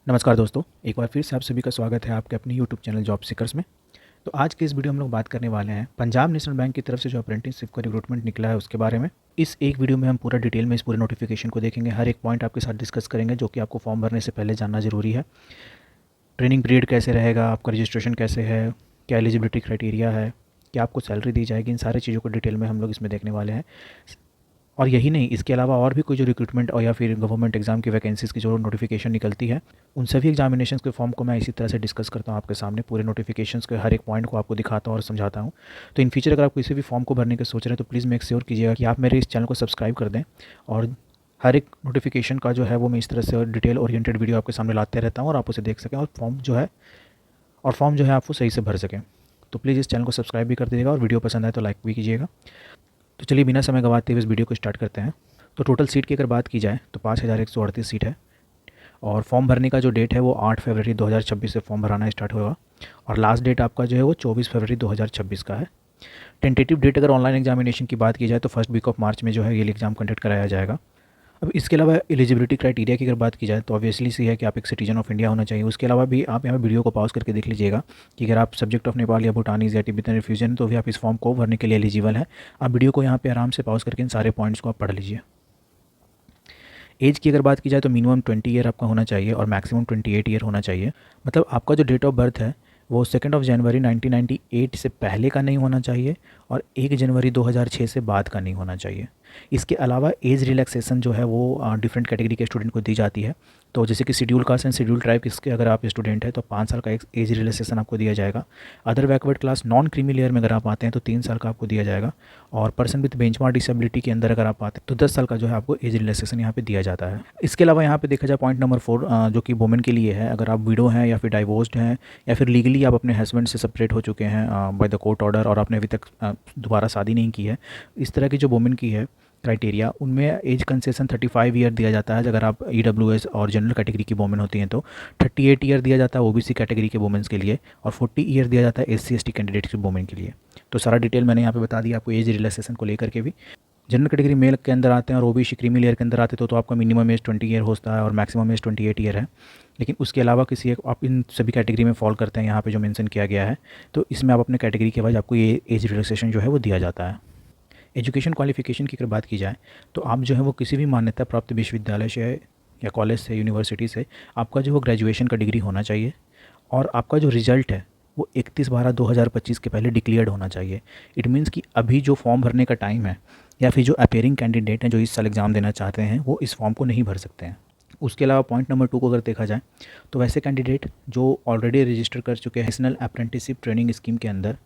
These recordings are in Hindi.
नमस्कार दोस्तों, एक बार फिर से आप सभी का स्वागत है आपके अपने यूट्यूब चैनल जॉब सीकर्स में। तो आज के इस वीडियो में हम लोग बात करने वाले हैं पंजाब नेशनल बैंक की तरफ से जो अप्रेंटिसशिप का रिक्रूटमेंट निकला है उसके बारे में। इस एक वीडियो में हम पूरा डिटेल में इस पूरे नोटिफिकेशन को देखेंगे, हर एक पॉइंट आपके साथ डिस्कस करेंगे जो कि आपको फॉर्म भरने से पहले जानना ज़रूरी है। ट्रेनिंग पीरियड कैसे रहेगा, आपका रजिस्ट्रेशन कैसे है, क्या एलिजिबिलिटी क्राइटेरिया है, क्या आपको सैलरी दी जाएगी, इन सारी चीज़ों को डिटेल में हम लोग इसमें देखने वाले हैं। और यही नहीं, इसके अलावा और भी कोई जो रिक्रूटमेंट और या फिर गवर्नमेंट एग्जाम की वैकेंसीज़ की जो नोटिफिकेशन निकलती है उन सभी एग्जामिनेशंस के फॉर्म को मैं इसी तरह से डिस्कस करता हूँ आपके सामने, पूरे नोटिफिकेशंस के हर एक पॉइंट को आपको दिखाता हूँ और समझाता हूँ। तो इन फ्यूचर अगर आप किसी भी फॉर्म को भरने के सोच रहे हैं तो प्लीज़ मेक श्योर कीजिएगा कि आप मेरे इस चैनल को सब्सक्राइब कर दें, और हर एक नोटिफिकेशन का जो है वो मैं इस तरह से डिटेल ओरिएंटेड वीडियो आपके सामने लाते रहता हूँ और आप उसे देख सकें और फॉर्म जो है आप वो सही से भर सकें। तो प्लीज़ इस चैनल को सब्सक्राइब भी कर दीजिएगा और वीडियो पसंद आए तो लाइक भी कीजिएगा। तो चलिए बिना समय गंवाते हुए इस वीडियो को स्टार्ट करते हैं। तो टोटल सीट की अगर बात की जाए तो 5138 सीट है, और फॉर्म भरने का जो डेट है वो 8 फरवरी 2026 से फॉर्म भराना स्टार्ट होगा, और लास्ट डेट आपका जो है वो 24 फरवरी 2026 का है। टेंटेटिव डेट अगर ऑनलाइन एग्जामिनेशन की बात की जाए तो फर्स्ट वीक ऑफ मार्च में जो है ये एग्ज़ाम कंडक्ट कराया जाएगा। अब इसके अलावा एलिजिबिलिटी क्राइटेरिया की अगर बात की जाए तो ऑब्वियसली सी है कि आप एक सिटीजन ऑफ इंडिया होना चाहिए। उसके अलावा भी आप यहाँ वीडियो को पॉज करके देख लीजिएगा कि अगर आप सब्जेक्ट ऑफ नेपाल या भूटानीज या तिब्बतन रिफ्यूजन तो भी आप इस फॉर्म को भरने के लिए एलिजिबल है। आप वीडियो को यहाँ पे आराम से पॉज करके इन सारे पॉइंट्स को आप पढ़ लीजिए। एज की अगर बात की जाए तो मिनिमम 20 ईयर आपका होना चाहिए और मैक्सिमम 28 ईयर होना चाहिए। मतलब आपका जो डेट ऑफ बर्थ है वो 2 जनवरी 1998 से पहले का नहीं होना चाहिए और 1 जनवरी 2006 से बाद का नहीं होना चाहिए। इसके अलावा एज रिलैक्सेशन जो है वो डिफरेंट कैटेगरी के स्टूडेंट को दी जाती है। तो जैसे कि schedule caste and schedule tribe इसके अगर आप स्टूडेंट हैं तो 5 साल का एक एज रिलैक्सेशन आपको दिया जाएगा। Other backward class non creamy layer में अगर आप आते हैं तो 3 साल का आपको दिया जाएगा, और पर्सन विद बेंचमार्क डिसेबिलिटी के अंदर अगर आप आते हैं तो 10 साल का जो है आपको एज रिलैक्सेशन यहाँ पे दिया जाता है। इसके अलावा यहाँ पे देखा जाए पॉइंट नंबर 4 जो कि वुमेन के लिए है, अगर आप विडो हैं या फिर डाइवोर्स्ड हैं या फिर लीगली आप अपने हस्बैंड से सेपरेट हो चुके हैं बाय द कोर्ट ऑर्डर और आपने अभी तक दोबारा शादी नहीं की है, इस तरह की जो वुमेन की है क्राइटेरिया उनमें एज कंसेशन 35 ईयर दिया जाता है। अगर आप EWS और जनरल कैटेगरी की वोमेन होती हैं तो 38 ईयर दिया जाता है OBC कैटेगरी के वोमेंस के लिए, और 40 ईयर दिया जाता है SC ST कैंडिडेट की वोमेन के लिए। तो सारा डिटेल मैंने यहाँ पे बता दिया आपको एज रिलैक्सेशन को लेकर के भी। जनरल कैटेगरी मेल के अंदर आते हैं और OBC क्रीमी लेयर के अंदर आते तो आपका मिनिमम एज 20 ईयर होता है और मैक्सिमम एज 28 ईयर है। लेकिन उसके अलावा किसी एक आप इन सभी कैटेगरी में फॉल करते हैं यहाँ पे जो मेंशन किया गया है, तो इसमें आप अपने कैटेगरी के बाद आपको ये एज रिलैक्सेशन जो है वो दिया जाता है। एजुकेशन क्वालिफिकेशन की अगर बात की जाए तो आप जो है वो किसी भी मान्यता प्राप्त विश्वविद्यालय से या कॉलेज से, यूनिवर्सिटी से आपका जो वो ग्रेजुएशन का डिग्री होना चाहिए, और आपका जो रिज़ल्ट है वो 31/12/2025 के पहले डिक्लेयर्ड होना चाहिए। इट मीन्स कि अभी जो फॉर्म भरने का टाइम है या फिर जो अपेयरिंग कैंडिडेट हैं जो इस साल एग्ज़ाम देना चाहते हैं वो इस फॉर्म को नहीं भर सकते हैं। उसके अलावा पॉइंट नंबर 2 को अगर देखा जाए तो वैसे कैंडिडेट जो ऑलरेडी रजिस्टर कर चुके हैं नेशनल अप्रेंटिसशिप ट्रेनिंग स्कीम के अंदर,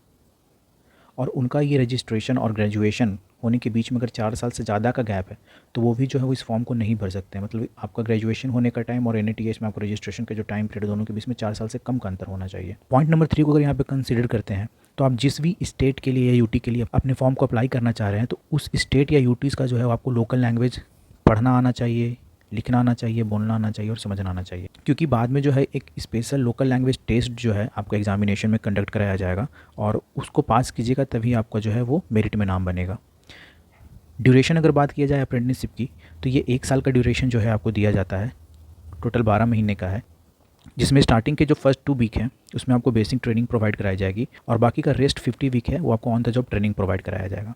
और उनका ये रजिस्ट्रेशन और ग्रेजुएशन होने के बीच में अगर 4 साल से ज़्यादा का गैप है तो वो भी जो है वो इस फॉर्म को नहीं भर सकते हैं। मतलब आपका ग्रेजुएशन होने का टाइम और NATH में आपको रजिस्ट्रेशन का जो टाइम पीरियड दोनों के बीच में 4 साल से कम का अंतर होना चाहिए। पॉइंट नंबर 3 को अगर यहाँ पे कंसीडर करते हैं तो आप जिस भी स्टेट के लिए या यूटी के लिए अपने फॉर्म को अप्लाई करना चाह रहे हैं तो उस स्टेट या यूटीज़ का जो है आपको लोकल लैंग्वेज पढ़ना आना चाहिए, लिखना आना चाहिए, बोलना आना चाहिए और समझना आना चाहिए, क्योंकि बाद में जो है एक स्पेशल लोकल लैंग्वेज टेस्ट जो है आपको एग्जामिनेशन में कंडक्ट कराया जाएगा और उसको पास कीजिएगा तभी आपका जो है वो मेरिट में नाम बनेगा। ड्यूरेशन अगर बात किया जाए अप्रेंटिसशिप की तो ये 1 साल का ड्यूरेशन जो है आपको दिया जाता है, टोटल 12 महीने का है, जिसमें स्टार्टिंग के जो फर्स्ट 2 वीक हैं उसमें आपको बेसिक ट्रेनिंग प्रोवाइड कराई जाएगी और बाकी का रेस्ट 50 वीक है वो आपको on the job training provide कराया जाएगा।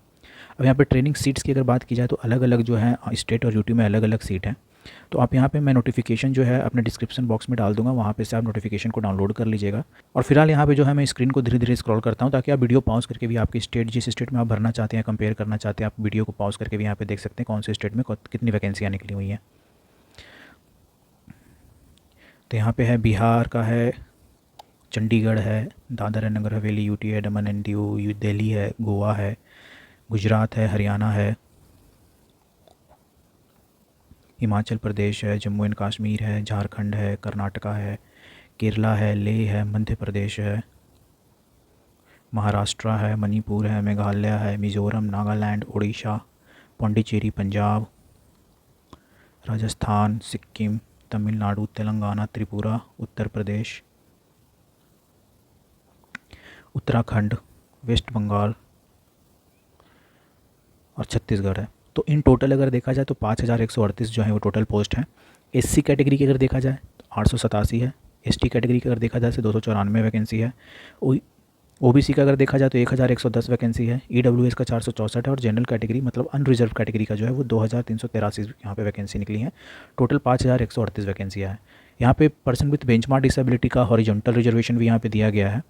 अब यहाँ पे ट्रेनिंग सीट्स की अगर बात की जाए तो अलग अलग जो है स्टेट और यूटी में अलग अलग सीट हैं। तो आप यहाँ पे मैं नोटिफिकेशन जो है अपने डिस्क्रिप्शन बॉक्स में डाल दूंगा, वहाँ पे से आप नोटिफिकेशन को डाउनलोड कर लीजिएगा। और फिलहाल यहाँ पे जो है मैं स्क्रीन को धीरे धीरे स्क्रॉल करता हूँ ताकि आप वीडियो पॉज करके भी आपकी स्टेट जिस स्टेट में आप भरना चाहते हैं, कंपेयर करना चाहते हैं, आप वीडियो को पॉज करके भी यहाँ पे देख सकते हैं कौन से स्टेट में कितनी वैकेंसियाँ निकली हुई हैं। तो यहाँ पे है बिहार का है, चंडीगढ़ है, दादर एंड नगर हवेली यूटी है, दमन एंड दीव, दिल्ली है, गोवा है, गुजरात है, हरियाणा है, हिमाचल प्रदेश है, जम्मू एंड कश्मीर है, झारखंड है, कर्नाटका है, केरला है, लेह है, मध्य प्रदेश है, महाराष्ट्र है, मणिपुर है, मेघालय है, मिज़ोरम, नागालैंड, उड़ीसा, पौंडीचेरी, पंजाब, राजस्थान, सिक्किम, तमिलनाडु, तेलंगाना, त्रिपुरा, उत्तर प्रदेश, उत्तराखंड, वेस्ट बंगाल और छत्तीसगढ़ है। तो इन टोटल अगर देखा जाए तो 5138 जो है वो टोटल पोस्ट है। SC कैटेगरी की अगर देखा जाए तो 887 है। एसटी कैटेगरी का अगर देखा जाए तो 294 वैकेंसी है। ओबीसी का अगर देखा जाए तो 1110 वैकेंसी है। ईडब्ल्यूएस का 464 है और जनरल कैटेगरी मतलब अनरिजर्व कैटेगरी का जो है वो 2383 यहाँ पे वैकेंसी निकली है। टोटल 5138 वैकेंसियाँ है। यहाँ पे पर्सन विथ बेंचमार्क डिसेबिलिटी का हॉरिजॉन्टल रिजर्वेशन भी यहाँ पे दिया गया है।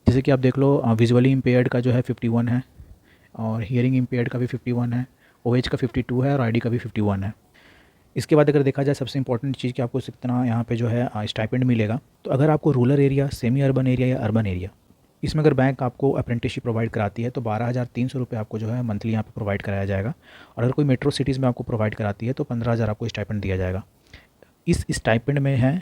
जैसे कि आप देख लो, विजुअली इम्पेयर्ड का जो है 51 है और हियरिंग इम्पेयर्ड का भी 51 है, ओएच का 52 है और आईडी का भी 51 है। इसके बाद अगर देखा जाए सबसे इंपॉर्टेंट चीज़ कि आपको कितना यहाँ पे जो है स्टाइपेंड मिलेगा, तो अगर आपको rural area, semi urban area या अर्बन एरिया, इसमें अगर बैंक आपको अप्रेंटिसशिप प्रोवाइड कराती है तो 12,300 रुपये आपको जो है मंथली यहाँ पे प्रोवाइड कराया जाएगा। और अगर कोई मेट्रो सिटीज़ में आपको प्रोवाइड कराती है तो 15,000 आपको स्टाइपेंड दिया जाएगा। इस स्टाइपेंड में है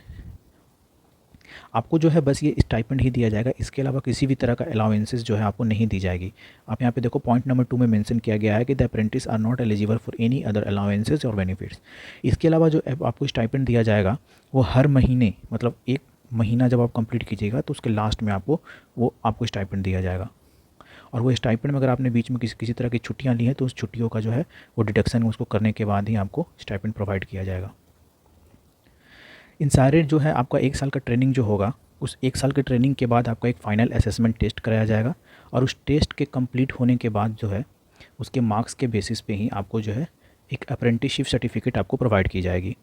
आपको जो है बस ये स्टाइपेंड ही दिया जाएगा, इसके अलावा किसी भी तरह का अलाउंसेस जो है आपको नहीं दी जाएगी। आप यहाँ पे देखो पॉइंट नंबर 2 में मेंशन किया गया है कि the apprentice are not eligible for any other allowances और बेनिफिट्स। इसके अलावा जो आपको स्टाइपेंड दिया जाएगा वो हर महीने, मतलब एक महीना जब आप कंप्लीट कीजिएगा तो उसके लास्ट में आपको स्टाइपेंड दिया जाएगा। और वो स्टाइपेंड में अगर आपने बीच में किसी तरह की छुट्टियाँ ली हैं तो उस छुट्टियों का जो है वो डिडक्शन उसको करने के बाद ही आपको स्टाइपेंड प्रोवाइड किया जाएगा। इन सारे जो है आपका 1 साल का ट्रेनिंग जो होगा, उस 1 साल के ट्रेनिंग के बाद आपका एक फ़ाइनल असेसमेंट टेस्ट कराया जाएगा और उस टेस्ट के कंप्लीट होने के बाद जो है उसके मार्क्स के बेसिस पे ही आपको जो है एक अप्रेंटिसशिप सर्टिफिकेट आपको प्रोवाइड की जाएगी।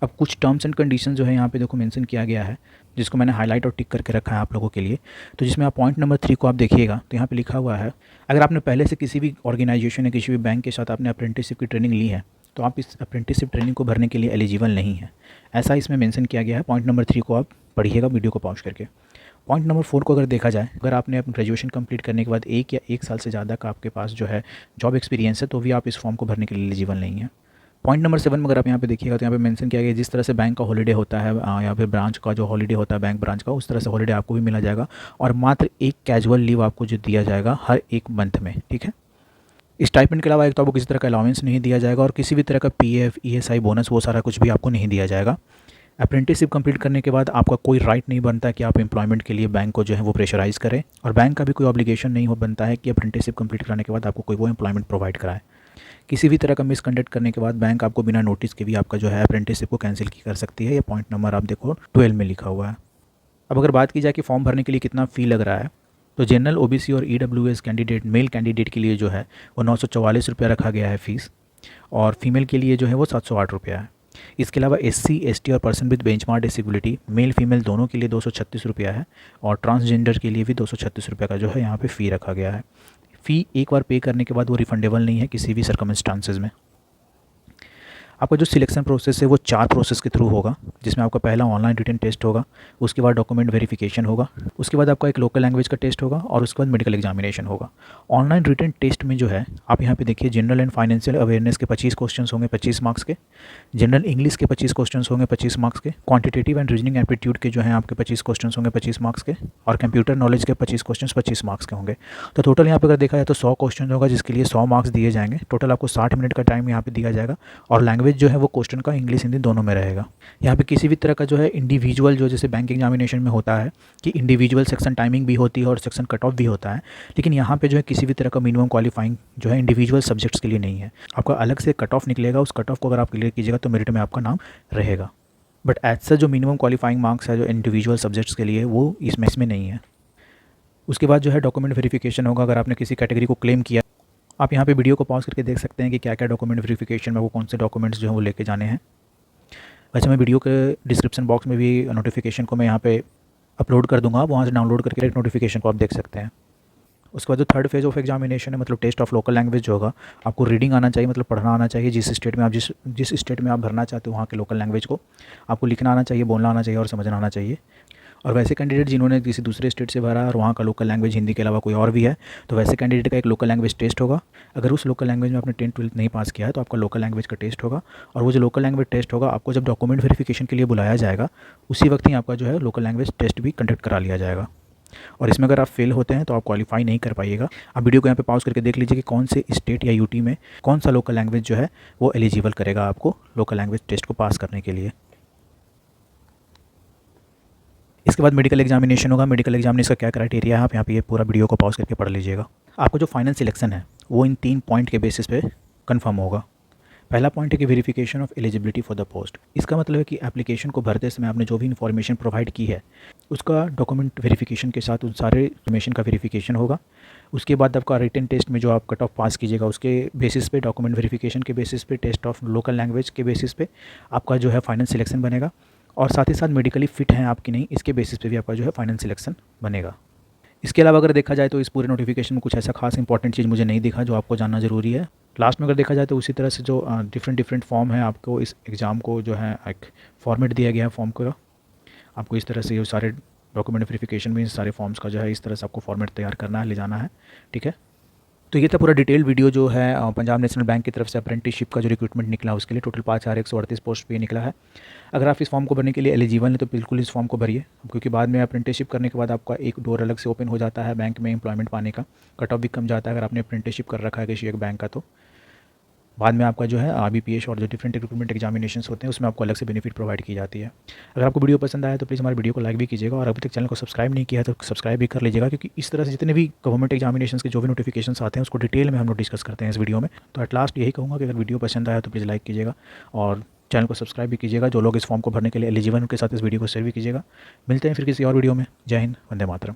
अब कुछ टर्म्स एंड कंडीशन जो है यहाँ पे देखो मेंशन किया गया है, जिसको मैंने हाईलाइट और टिक करके रखा है आप लोगों के लिए। तो जिसमें आप पॉइंट नंबर 3 को आप देखिएगा तो यहाँ पे लिखा हुआ है, अगर आपने पहले से किसी भी ऑर्गेनाइजेशन या किसी भी बैंक के साथ आपने अप्रेंटिसशिप की ट्रेनिंग ली है तो आप इस अप्रेंटिसशिप ट्रेनिंग को भरने के लिए एलिजिबल नहीं है, ऐसा इसमें मेंशन किया गया है। पॉइंट नंबर 3 को आप पढ़िएगा वीडियो को पॉज करके। पॉइंट नंबर 4 को अगर देखा जाए, अगर आपने अपनी ग्रेजुएशन कंप्लीट करने के बाद 1 साल से ज़्यादा का आपके पास जो है जॉब एक्सपीरियंस है तो भी आप इस फॉर्म को भरने के लिए एलिजिबल नहीं है। पॉइंट नंबर 7 में अगर आप यहाँ पे देखिएगा तो यहाँ पे मेंशन किया गया जिस तरह से बैंक का हॉलीडे होता है या फिर ब्रांच का जो हॉलीडे होता है बैंक ब्रांच का, उस तरह से हॉलीडे आपको भी मिला जाएगा और मात्र एक कैजुअल लीव आपको जो दिया जाएगा हर एक मंथ में, ठीक है। स्टाइपेंड के अलावा एक तो आपको किसी तरह का अलाउंस नहीं दिया जाएगा और किसी भी तरह का पीएफ, ईएसआई, बोनस वो सारा कुछ भी आपको नहीं दिया जाएगा। अप्रेंटिसशिप कंप्लीट करने के बाद आपका कोई राइट नहीं बनता कि आप एम्प्लॉयमेंट के लिए बैंक को जो है वो प्रेशराइज़ करें और बैंक का भी कोई ऑब्लिगेशन नहीं हो बनता है कि अप्रेंटिसशिप कंप्लीट करने के बाद आपको कोई वो एम्प्लॉयमेंट प्रोवाइड कराए। किसी भी तरह का मिसकंडक्ट करने के बाद बैंक आपको बिना नोटिस के भी आपका जो है अप्रेंटिसशिप को कैंसिल की कर सकती है। ये पॉइंट नंबर आप देखो 12 में लिखा हुआ है। अब अगर बात की जाए कि फॉर्म भरने के लिए कितना फ़ी लग रहा है, तो जनरल, ओबीसी और ईडब्ल्यूएस कैंडिडेट, मेल कैंडिडेट के लिए जो है वो 944 रुपया रखा गया है फ़ीस और फीमेल के लिए जो है वो 708 रुपया है। इसके अलावा एससी, एसटी और person with benchmark disability male female दोनों के लिए 236 रुपया है और ट्रांसजेंडर के लिए भी 236 रुपये का जो है यहाँ पे फ़ी रखा गया है। फ़ी एक बार पे करने के बाद वो रिफंडेबल नहीं है किसी भी सर्कमस्टांसेस में। आपका जो सिलेक्शन प्रोसेस है वो 4 प्रोसेस के थ्रू होगा, जिसमें आपका पहला ऑनलाइन रिटन टेस्ट होगा, उसके बाद डॉक्यूमेंट वेरिफिकेशन होगा, उसके बाद आपका एक लोकल लैंग्वेज का टेस्ट होगा और उसके बाद मेडिकल एग्जामिनेशन होगा। ऑनलाइन रिटन टेस्ट में जो है आप यहाँ पे देखिए जनरल एंड फाइनेंशियल अवेयरनेस के 25 क्वेश्चन होंगे 25 मार्क्स के, जनरल इंग्लिश के 25 क्वेश्चन होंगे 25 मार्क्स के, क्वान्टिटेटिव एंड रीजनिंग एप्टीट्यूड के जो है आपके 25 क्वेश्चन होंगे 25 मार्क्स के और कंप्यूटर नॉलेज के 25 क्वेश्चन 25 मार्क्स के होंगे। तो टोटल यहाँ पे अगर देखा जाए तो 100 क्वेश्चन होगा जिसके लिए 100 मार्क्स दिए जाएंगे। टोटल आपको 60 मिनट का टाइम यहाँ पे दिया जाएगा और लैंग्वेज जो है वो क्वेश्चन का इंग्लिश हिंदी दोनों में रहेगा। यहाँ पे किसी भी तरह का जो है इंडिविजुअल जो जैसे बैंक एग्जामिनेशन में होता है कि इंडिविजुअल सेक्शन टाइमिंग भी होती है और सेक्शन कट ऑफ भी होता है, लेकिन यहाँ पे जो है किसी भी तरह का मिनिमम क्वालिफाइंग जो है इंडिविजुअल सब्जेक्ट्स के लिए नहीं है। आपका अलग से कट ऑफ निकलेगा, उस कट ऑफ को अगर आप क्लियर कीजिएगा तो मेरिट में आपका नाम रहेगा। बट ऐसा जो मिनिमम क्वालिफाइंग मार्क्स है जो इंडिविजुअल सब्जेक्ट्स के लिए वो इसमें नहीं है। उसके बाद जो है डॉक्यूमेंट वेरिफिकेशन होगा। अगर आपने किसी कैटेगरी को क्लेम किया, आप यहाँ पे वीडियो को पॉज करके देख सकते हैं कि क्या क्या डॉक्यूमेंट वेरिफिकेशन में वो कौन से डॉक्यूमेंट्स जो है वो लेके जाने हैं। वैसे मैं वीडियो के डिस्क्रिप्शन बॉक्स में भी नोटिफिकेशन को मैं यहाँ पे अपलोड कर दूंगा, वहाँ से डाउनलोड करके डायरेक्ट नोटिफिकेशन को आप देख सकते हैं। उसके बाद जो थर्ड फेज ऑफ एग्जामिनेशन है मतलब टेस्ट ऑफ लोकल लैंग्वेज जो होगा, आपको रीडिंग आना चाहिए, मतलब पढ़ना आना चाहिए। जिस स्टेट में आप भरना चाहते हो वहाँ के लोकल लैंग्वेज को आपको लिखना आना चाहिए, बोलना आना चाहिए और समझना आना चाहिए। और वैसे कैंडिडेट जिन्होंने किसी दूसरे स्टेट से भरा और वहाँ का लोकल लैंग्वेज हिंदी के अलावा कोई और भी है, तो वैसे कैंडिडेट का एक लोकल लैंग्वेज टेस्ट होगा। अगर उस लोकल लैंग्वेज में आपने 10th-12th नहीं पास किया है तो आपका लोकल लैंग्वेज का टेस्ट होगा और वो जो लोकल लैंग्वेज टेस्ट होगा आपको जब डॉक्यूमेंट वेरिफिकेशन के लिए बुलाया जाएगा उसी वक्त ही आपका जो है लोकल लैंग्वेज टेस्ट भी कंडक्ट करा लिया जाएगा। और इसमें अगर आप फेल होते हैं तो आप क्वालिफाई नहीं कर पाइएगा। आप वीडियो को यहाँ पे पॉज करके देख लीजिए कि कौन से स्टेट या यूटी में कौन सा लोकल लैंग्वेज जो है वो एलिजिबल करेगा आपको लोकल लैंग्वेज टेस्ट को पास करने के लिए। इसके बाद मेडिकल एग्जामिनेशन होगा। मेडिकल एग्जामिनेशन का क्या क्राइटेरिया है आप यहाँ पे ये पूरा वीडियो को पॉज करके पढ़ लीजिएगा। आपको जो फाइनल सिलेक्शन है वो इन 3 पॉइंट के बेसिस पे कंफर्म होगा। पहला पॉइंट है कि verification of eligibility for the post. इसका मतलब है कि एप्लीकेशन को भरते समय आपने जो भी इन्फॉर्मेशन प्रोवाइड की है उसका डॉक्यूमेंट वेरिफिकेशन के साथ उन सारे इन्फॉर्मेशन का वेरिफिकेशन होगा। उसके बाद आपका रिटन टेस्ट में जो आप कट ऑफ पास कीजिएगा उसके बेसिस पे, डॉक्यूमेंट वेरिफिकेशन के बेसिस पे, टेस्ट ऑफ लोकल लैंग्वेज के बेसिस पे आपका जो है फाइनल सिलेक्शन बनेगा। और साथ ही साथ मेडिकली फिट हैं आप कि नहीं, इसके बेसिस पे भी आपका जो है फाइनल सिलेक्शन बनेगा। इसके अलावा अगर देखा जाए तो इस पूरे नोटिफिकेशन में कुछ ऐसा खास इंपॉर्टेंट चीज़ मुझे नहीं दिखा जो आपको जानना ज़रूरी है। लास्ट में अगर देखा जाए तो उसी तरह से जो डिफरेंट फॉर्म है, आपको इस एग्ज़ाम को जो है एक फॉर्मेट दिया गया है फॉर्म का। आपको इस तरह से ये सारे डॉक्यूमेंट वेरिफिकेशन में सारे फॉर्म्स का जो है इस तरह से आपको फॉर्मेट तैयार करना है, ले जाना है। ठीक है, तो ये था पूरा डिटेल वीडियो जो है पंजाब नेशनल बैंक की तरफ से अप्रेंटिसशिप का जो रिक्रूटमेंट निकला उसके लिए टोटल 5,138 पोस्ट पे निकला है। अगर आप इस फॉर्म को भरने के लिए एलिजिबल हैं तो बिल्कुल इस फॉर्म को भरिए, क्योंकि बाद में अप्रेंटिसशिप करने के बाद आपका एक डोर अलग से ओपन हो जाता है बैंक में एम्प्लॉयमेंट पाने का। कट ऑफ भी कम जाता है अगर आपने अप्रेंटिसशिप कर रखा है किसी एक बैंक का, तो बाद में आपका जो है आरबीपीएस और जो डिफरेंट रिक्रूटमेंट एग्जामिनेशंस होते हैं उसमें आपको अलग से बेनिफिट प्रोवाइड की जाती है। अगर आपको वीडियो पसंद आया तो प्लीज़ हमारे वीडियो को लाइक भी कीजिएगा, और अभी तक चैनल को सब्सक्राइब नहीं किया है तो सब्सक्राइब भी कर लीजिएगा, क्योंकि इस तरह से जितने भी गवर्नमेंट एग्जामिनेशंस के जो भी नोटिफिकेशंस आते हैं उसको डिटेल में हम लोग डिस्कस करते हैं इस वीडियो में। तो एट लास्ट यही कहूँगा कि अगर वीडियो पसंद आया तो प्लीज़ लाइक कीजिएगा और चैनल को सब्सक्राइब भी कीजिएगा। जो लोग इस फॉर्म को भरने के लिए एलिजिबल उनके साथ इस वीडियो को शेयर भी कीजिएगा। मिलते हैं फिर किसी और वीडियो में। जय हिंद, वंदे मातरम।